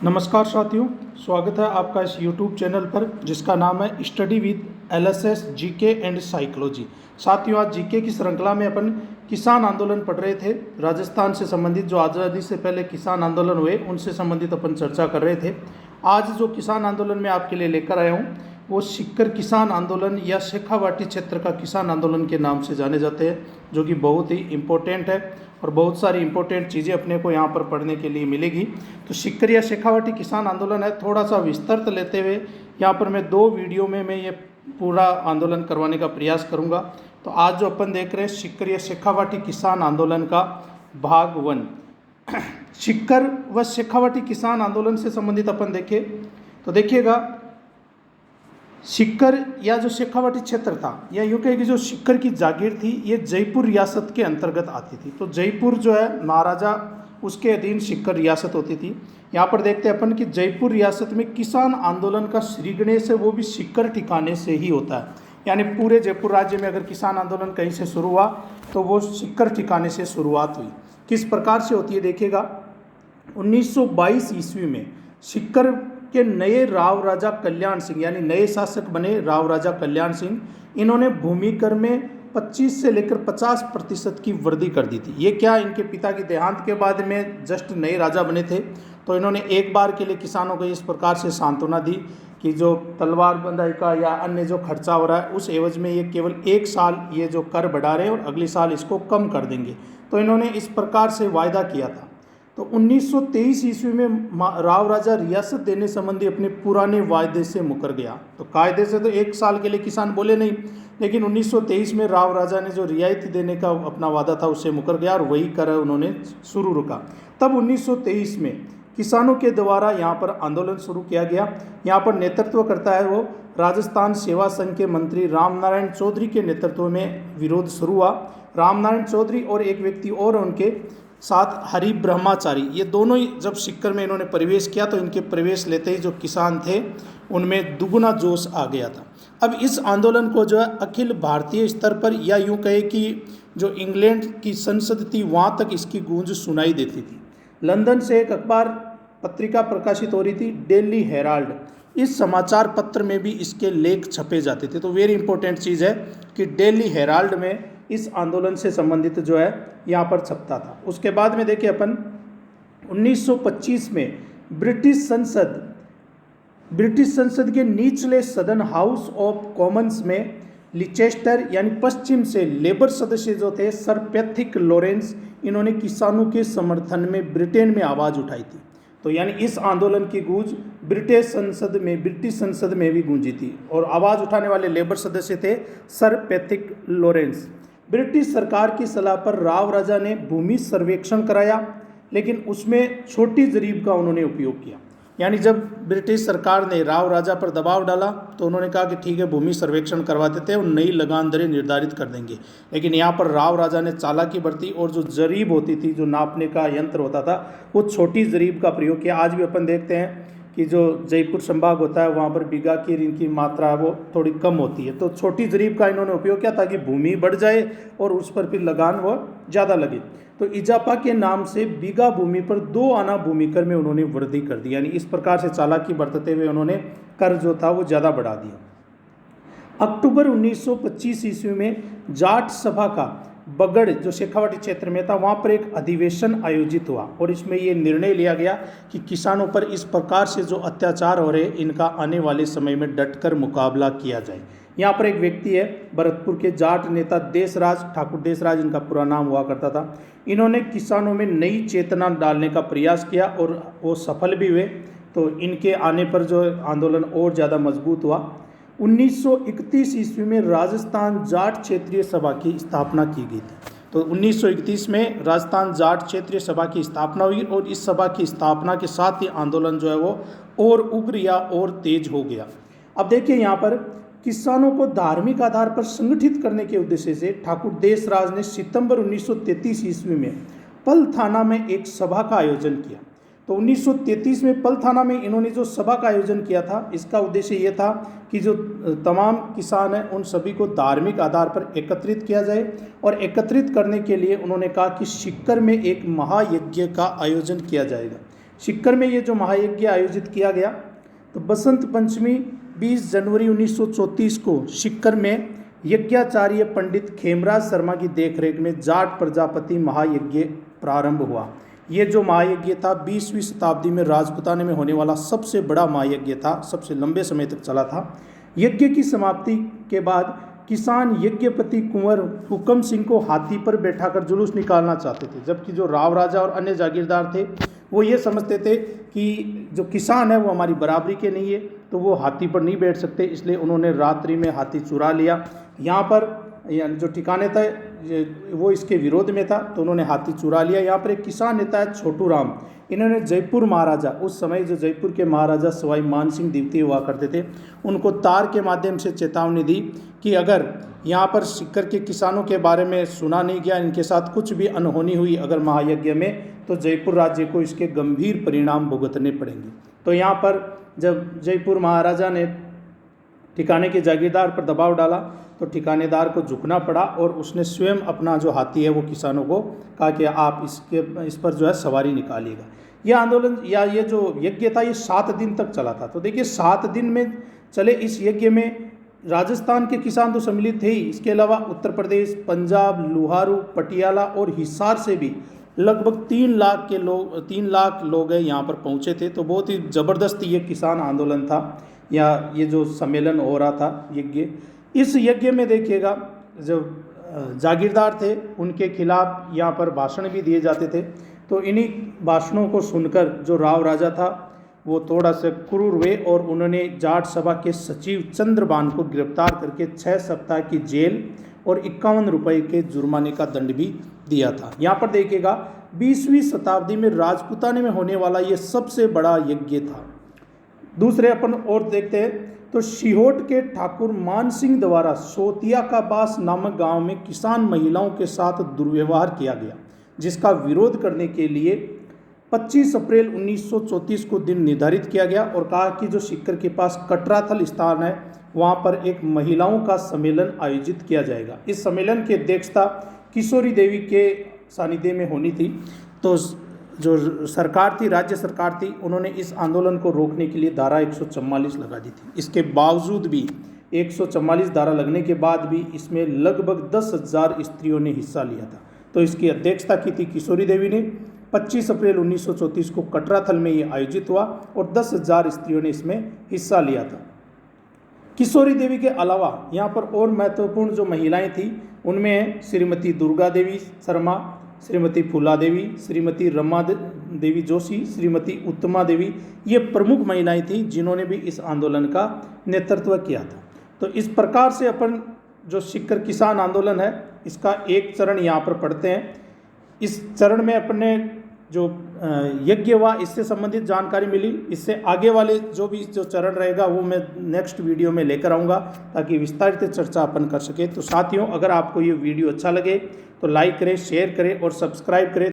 नमस्कार साथियों, स्वागत है आपका इस YouTube चैनल पर जिसका नाम है study with LSS GK and psychology. साथियों, आज जीके की श्रृंखला में अपन किसान आंदोलन पढ़ रहे थे। राजस्थान से संबंधित जो आज़ादी से पहले किसान आंदोलन हुए उनसे संबंधित अपन चर्चा कर रहे थे। आज जो किसान आंदोलन मैं आपके लिए लेकर आया हूँ वो सीकर किसान आंदोलन या शेखावाटी क्षेत्र का किसान आंदोलन के नाम से जाने जाते हैं, जो कि बहुत ही इम्पोर्टेंट है और बहुत सारी इम्पोर्टेंट चीज़ें अपने को यहाँ पर पढ़ने के लिए मिलेगी। तो सीकर या शेखावाटी किसान आंदोलन है, थोड़ा सा विस्तृत लेते हुए यहाँ पर मैं 2 वीडियो में मैं ये पूरा आंदोलन करवाने का प्रयास करूँगा। तो आज जो अपन देख रहे हैं सीकर या शेखावाटी किसान आंदोलन का भाग 1। सीकर व शेखावाटी किसान आंदोलन से संबंधित अपन देखें तो देखिएगा, सीकर या जो शेखावाटी क्षेत्र था या यूँ कहे कि जो सीकर की जागीर थी ये जयपुर रियासत के अंतर्गत आती थी। तो जयपुर जो है महाराजा उसके अधीन सीकर रियासत होती थी। यहाँ पर देखते हैं अपन कि जयपुर रियासत में किसान आंदोलन का श्री गणेश है वो भी सीकर ठिकाने से ही होता है। यानी पूरे जयपुर राज्य में अगर किसान आंदोलन कहीं से शुरू हुआ तो वो सीकर ठिकाने से शुरुआत हुई। किस प्रकार से होती है देखिएगा, 1922 ईस्वी में सीकर के नए राव राजा कल्याण सिंह यानी नए शासक बने राव राजा कल्याण सिंह, इन्होंने भूमि कर में 25 से लेकर 50% की वृद्धि कर दी थी। ये क्या, इनके पिता की देहांत के बाद में जस्ट नए राजा बने थे तो इन्होंने एक बार के लिए किसानों को इस प्रकार से सांत्वना दी कि जो तलवार बंधाई का या अन्य जो खर्चा हो रहा है उस एवज में ये केवल 1 साल ये जो कर बढ़ा रहे हैं और अगले साल इसको कम कर देंगे। तो इन्होंने इस प्रकार से वायदा किया था। तो 1923 ईस्वी में राव राजा रियासत देने संबंधी अपने पुराने वायदे से मुकर गया। तो कायदे से तो 1 साल के लिए किसान बोले नहीं, लेकिन 1923 में राव राजा ने जो रियायत देने का अपना वादा था उससे मुकर गया और वही कर उन्होंने शुरू रुका। तब 1923 में किसानों के द्वारा यहाँ पर आंदोलन शुरू किया गया। यहाँ पर नेतृत्व करता है वो राजस्थान सेवा संघ के मंत्री रामनारायण चौधरी के नेतृत्व में विरोध शुरू हुआ। रामनारायण चौधरी और एक व्यक्ति और उनके साथ हरि ब्रह्माचारी, ये दोनों ही जब सीकर में इन्होंने प्रवेश किया तो इनके प्रवेश लेते ही जो किसान थे उनमें दुगुना जोश आ गया था। अब इस आंदोलन को जो है अखिल भारतीय स्तर पर या यूँ कहे कि जो इंग्लैंड की संसद थी वहाँ तक इसकी गूंज सुनाई देती थी। लंदन से एक अखबार पत्रिका प्रकाशित हो रही थी, डेली हेराल्ड, इस समाचार पत्र में भी इसके लेख छपे जाते थे। तो वेरी इंपॉर्टेंट चीज़ है कि डेली हेराल्ड में इस आंदोलन से संबंधित जो है यहाँ पर छपता था। उसके बाद में देखिए अपन 1925 में ब्रिटिश संसद के निचले सदन हाउस ऑफ कॉमन्स में लिचेस्टर यानी पश्चिम से लेबर सदस्य जो थे सर पैथिक लॉरेंस, इन्होंने किसानों के समर्थन में ब्रिटेन में आवाज़ उठाई थी। तो यानी इस आंदोलन की गूंज ब्रिटिश संसद में भी गूंजी थी और आवाज़ उठाने वाले लेबर सदस्य थे सर पैथिक लॉरेंस। ब्रिटिश सरकार की सलाह पर राव राजा ने भूमि सर्वेक्षण कराया, लेकिन उसमें छोटी जरीब का उन्होंने उपयोग किया। यानी जब ब्रिटिश सरकार ने राव राजा पर दबाव डाला तो उन्होंने कहा कि ठीक है भूमि सर्वेक्षण करवा देते हैं और नई लगान दरें निर्धारित कर देंगे, लेकिन यहाँ पर राव राजा ने चालाकी बरती और जो जरीब होती थी, जो नापने का यंत्र होता था, वो छोटी जरीब का प्रयोग किया। आज भी अपन देखते हैं कि जो जयपुर संभाग होता है वहाँ पर बीघा की इनकी मात्रा वो थोड़ी कम होती है, तो छोटी जरीब का इन्होंने उपयोग किया ताकि भूमि बढ़ जाए और उस पर फिर लगान वो ज़्यादा लगे। तो इजाफा के नाम से बीघा भूमि पर 2 आना भूमि कर में उन्होंने वृद्धि कर दी। यानी इस प्रकार से चालाकी बरतते हुए उन्होंने कर जो था वो ज़्यादा बढ़ा दिया। अक्टूबर 1925 ईस्वी में जाट सभा का बगड़ जो शेखावाटी क्षेत्र में था वहाँ पर एक अधिवेशन आयोजित हुआ और इसमें ये निर्णय लिया गया कि किसानों पर इस प्रकार से जो अत्याचार हो रहे इनका आने वाले समय में डटकर मुकाबला किया जाए। यहाँ पर एक व्यक्ति है भरतपुर के जाट नेता देशराज, ठाकुर देशराज इनका पूरा नाम हुआ करता था। इन्होंने किसानों में नई चेतना डालने का प्रयास किया और वो सफल भी हुए। तो इनके आने पर जो आंदोलन और ज़्यादा मजबूत हुआ। 1931 ईस्वी में राजस्थान जाट क्षेत्रीय सभा की स्थापना की गई थी। तो 1931 में राजस्थान जाट क्षेत्रीय सभा की स्थापना हुई और इस सभा की स्थापना के साथ ही आंदोलन जो है वो और उग्र या और तेज हो गया। अब देखिए यहाँ पर किसानों को धार्मिक आधार पर संगठित करने के उद्देश्य से ठाकुर देशराज ने सितंबर 1933 ईस्वी में पल थाना में एक सभा का आयोजन किया। तो 1933 में पल थाना में इन्होंने जो सभा का आयोजन किया था इसका उद्देश्य ये था कि जो तमाम किसान हैं उन सभी को धार्मिक आधार पर एकत्रित किया जाए और एकत्रित करने के लिए उन्होंने कहा कि सीकर में एक महायज्ञ का आयोजन किया जाएगा। सीकर में ये जो महायज्ञ आयोजित किया गया, तो बसंत पंचमी 20 जनवरी 1934 को सीकर में यज्ञाचार्य पंडित खेमराज शर्मा की देखरेख में जाट प्रजापति महायज्ञ प्रारंभ हुआ। ये जो महायज्ञ था 20वीं शताब्दी में राजपूताने में होने वाला सबसे बड़ा महायज्ञ था, सबसे लंबे समय तक चला था। यज्ञ की समाप्ति के बाद किसान यज्ञपति कुंवर हुक्म सिंह को हाथी पर बैठाकर जुलूस निकालना चाहते थे, जबकि जो राव राजा और अन्य जागीरदार थे वो ये समझते थे कि जो किसान है वो हमारी बराबरी के नहीं है, तो वो हाथी पर नहीं बैठ सकते, इसलिए उन्होंने रात्रि में हाथी चुरा लिया। यहाँ पर जो ठिकाने था वो इसके विरोध में था, तो उन्होंने हाथी चुरा लिया। यहाँ पर एक किसान नेता है छोटू राम, इन्होंने जयपुर महाराजा, उस समय जो जयपुर के महाराजा सवाई मान सिंह द्वितीय हुआ करते थे, उनको तार के माध्यम से चेतावनी दी कि अगर यहाँ पर सीकर के किसानों के बारे में सुना नहीं गया, इनके साथ कुछ भी अनहोनी हुई अगर महायज्ञ में, तो जयपुर राज्य को इसके गंभीर परिणाम भुगतने पड़ेंगे। तो यहाँ पर जब जयपुर महाराजा ने ठिकाने के जागीरदार पर दबाव डाला, तो ठिकानेदार को झुकना पड़ा और उसने स्वयं अपना जो हाथी है वो किसानों को कहा कि आप इस पर जो है सवारी निकालिएगा। यह आंदोलन या ये जो यज्ञ था ये 7 दिन तक चला था। तो देखिए 7 दिन में चले इस यज्ञ में राजस्थान के किसान तो सम्मिलित थे ही, इसके अलावा उत्तर प्रदेश, पंजाब, लुहारू, पटियाला और हिसार से भी लगभग 3 लाख लोग यहाँ पर पहुँचे थे। तो बहुत ही ज़बरदस्त ये किसान आंदोलन था या ये जो सम्मेलन हो रहा था यज्ञ। इस यज्ञ में देखिएगा जो जागीरदार थे उनके खिलाफ यहाँ पर भाषण भी दिए जाते थे। तो इन्हीं भाषणों को सुनकर जो राव राजा था वो थोड़ा सा क्रूर हुए और उन्होंने जाट सभा के सचिव चंद्रबान को गिरफ्तार करके 6 सप्ताह की जेल और 51 रुपये के जुर्माने का दंड भी दिया था। यहाँ पर देखिएगा 20वीं शताब्दी में राजपूताने में होने वाला ये सबसे बड़ा यज्ञ था। दूसरे अपन और देखते हैं तो सीहोट के ठाकुर मान सिंह द्वारा सोतिया का बास नामक गांव में किसान महिलाओं के साथ दुर्व्यवहार किया गया, जिसका विरोध करने के लिए 25 अप्रैल 1934 को दिन निर्धारित किया गया और कहा कि जो सीकर के पास कटराथल स्थान है वहां पर एक महिलाओं का सम्मेलन आयोजित किया जाएगा। इस सम्मेलन की अध्यक्षता किशोरी देवी के सानिध्य में होनी थी। तो जो सरकार थी, राज्य सरकार थी, उन्होंने इस आंदोलन को रोकने के लिए धारा 144 लगा दी थी। इसके बावजूद भी 144 धारा लगने के बाद भी इसमें लगभग 10,000 स्त्रियों ने हिस्सा लिया था। तो इसकी अध्यक्षता की थी किशोरी देवी ने। 25 अप्रैल 1934 को कटराथल में ये आयोजित हुआ और 10,000 स्त्रियों ने इसमें हिस्सा लिया था। किशोरी देवी के अलावा यहाँ पर और महत्वपूर्ण जो महिलाएं थी उनमें श्रीमती दुर्गा देवी शर्मा, श्रीमती फूला देवी, श्रीमती रमा देवी जोशी, श्रीमती उत्तमा देवी, ये प्रमुख महिलाएं थीं जिन्होंने भी इस आंदोलन का नेतृत्व किया था। तो इस प्रकार से अपन जो सीकर किसान आंदोलन है इसका एक चरण यहाँ पर पढ़ते हैं। इस चरण में अपने जो यज्ञ हुआ इससे संबंधित जानकारी मिली। इससे आगे वाले जो चरण रहेगा वो मैं नेक्स्ट वीडियो में लेकर आऊँगा ताकि विस्तारित चर्चा अपन कर सके। तो साथियों, अगर आपको ये वीडियो अच्छा लगे तो लाइक करें, शेयर करें और सब्सक्राइब करें।